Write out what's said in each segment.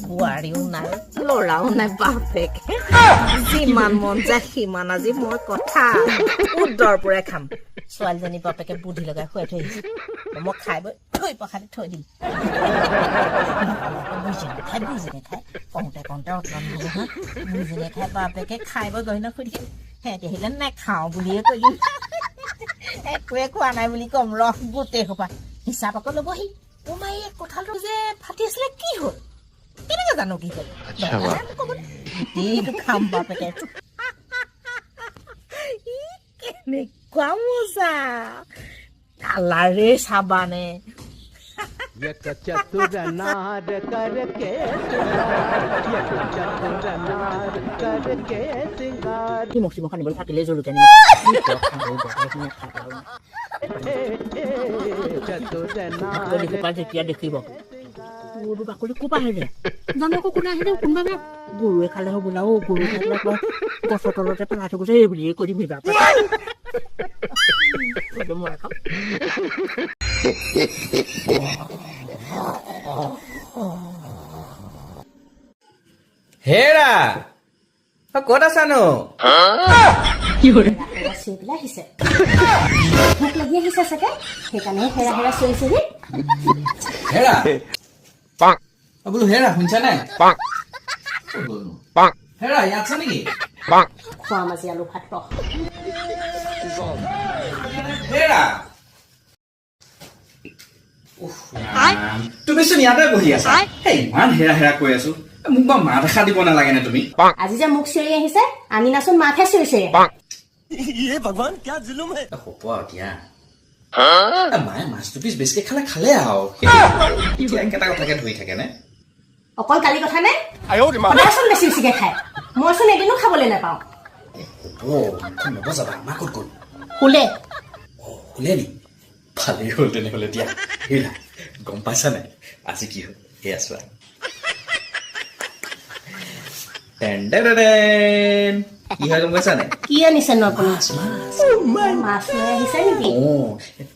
বুঢ়াৰীও নাই ল'ৰাও নাই বাপেক যিমান মন যায় সিমান আজি মই কথা উদ্দৰ পৰাই খাম ছোৱালীজনী বাপেকে বুদ্ধি লগাই খুৱাই থৈ আহিছে মই খাই বৈ থৈ পখালি থৈ দিম বুজি নাখায় কওঁতে অটন নহয় বুজি নাখায় বাপেকে খাই বৈ গহনা খুই দিম সিহঁতি আহিলে নেখাওঁ বুলিয়ে কৈ দিম একোৱে খোৱা নাই বুলি ক'ম ৰস গোটেই সোপা হিচাপ আকৌ ল'বহি তোমাৰ এই কঁঠালটো যে ফাটি আছিলে কি হ'ল কেনেকে জানো কি হ'ল গোটেইটো খাম বাপেকে কেনেকুৱা মজা কালাৰে চাবানে মচিমখ আনিবলৈ থাকিলে জলকীয়া যেতিয়া দেখিব গৰু বাকলি কোপা আহিলে জানো আকৌ কোনে আহিলে কোনোবা গৰুৱে খালে হ'ব না গৰু খালে গছৰ তলতে পেলাই থৈ গৈছে এই বুলিয়ে কৈ দিম হেৰা ক'ত আছানো আহিছে ভোক লাগি আহিছে চাগে সেইকাৰণে হেৰা হেৰা চিঞৰিছে যে হেৰা বোলো হেৰা শুনিছা নাই হেৰা ইয়াত আছা নেকি খোৱা মাজি আলু ভাত হেৰা তুমি চোন ইয়াতে বহি আছা ইমান হেৰা হেৰা কৈ আছো মোক বা মাত এষাৰ দিব নালাগে নে তুমি আজি যে মোক চিঞৰি আহিছে আনি নাচোন মাকহে চিঞৰিছে হ'ব এতিয়া মায়ে মাছ দুপিচ বেছিকে খালে আৰু একেটা কথাকে ধৰি থাকে নে অকল কালি কথা নে সদায়চোন বেছি বেছিকে খায় মইচোন এদিনো খাবলৈ নাপাওঁ নবজাবা মা ক'ত গ'ল শুলে শুলে নি ভালেই হ'ল তেনেহ'লে দিয়া হেৰা গম পাইছা নাই আজি কি হ'ল সেয়া চোৱা কি হয় গম পাইছা নাই কি আনিছে ন আপুনি মাছ লৈ আহিছে নেকি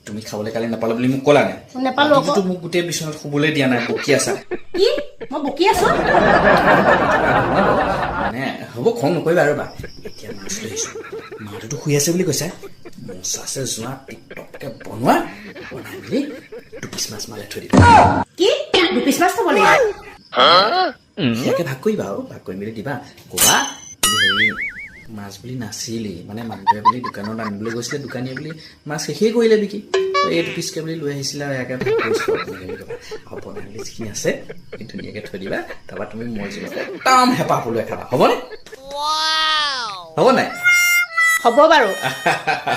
তুমি খাবলৈ কালি নাপালা বুলি মোক ক'লা নাই নেপালো আকৌ মোক গোটেই বিচনাত শুবলৈ দিয়া নাই বকি আছা কি মই বকি আছো মানে হ'ব খং নকৰিবা আৰু বা এতিয়া মাছ লৈ আহিছো মাটোতো শুই আছে বুলি কৈছা মচাছে যোৱা টিকটককে বনাই মেলি দুপিচ মাছ মালে থৈ দিবা কি দুপিচ মাছ থব লাগিব ইয়াকে ভাগ কৰিবা আৰু ভাগ কৰি মেলি দিবা ক'বা হেৰি মাছ বুলি নাছিলি মানে মানুহটোৱে বুলি দোকানত আনিবলৈ গৈছিলে দোকানীয়ে বুলি মাছ শেষেই কৰিলে বিকি এইটো পিচকে বুলি লৈ আহিছিলে আৰু ইয়াকে ভাগ কৰিছো আৰু বনাই মেলি যিখিনি আছে ধুনীয়াকে থৈ দিবা তাৰপৰা তুমি মই একদম হেঁপাহ পলুৱাই খাবা হ'বনে হ'ব নাই হ'ব বাৰু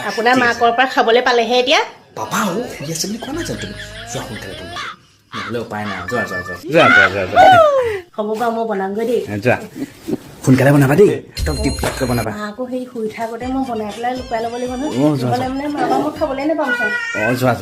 আপোনাৰ মাকৰ পৰা খাবলৈ পালেহে এতিয়া পাপা শুই আছে বুলি কোৱা নাই জানো তুমি যোৱা সোনকালে তুমি নহ'লে উপায় নাই যোৱা হ'ব বাৰু মই বনামগৈ দেই যোৱা সোনকালে বনাবা দেই একদম টিপটপকৈ বনাবা আকৌ সেই শুই থাকোঁতে মই বনাই পেলাই লুকুৱাই ল'ব লাগিব নহয় মানে মা বা মই খাবলৈ নাপাম চোন যোৱা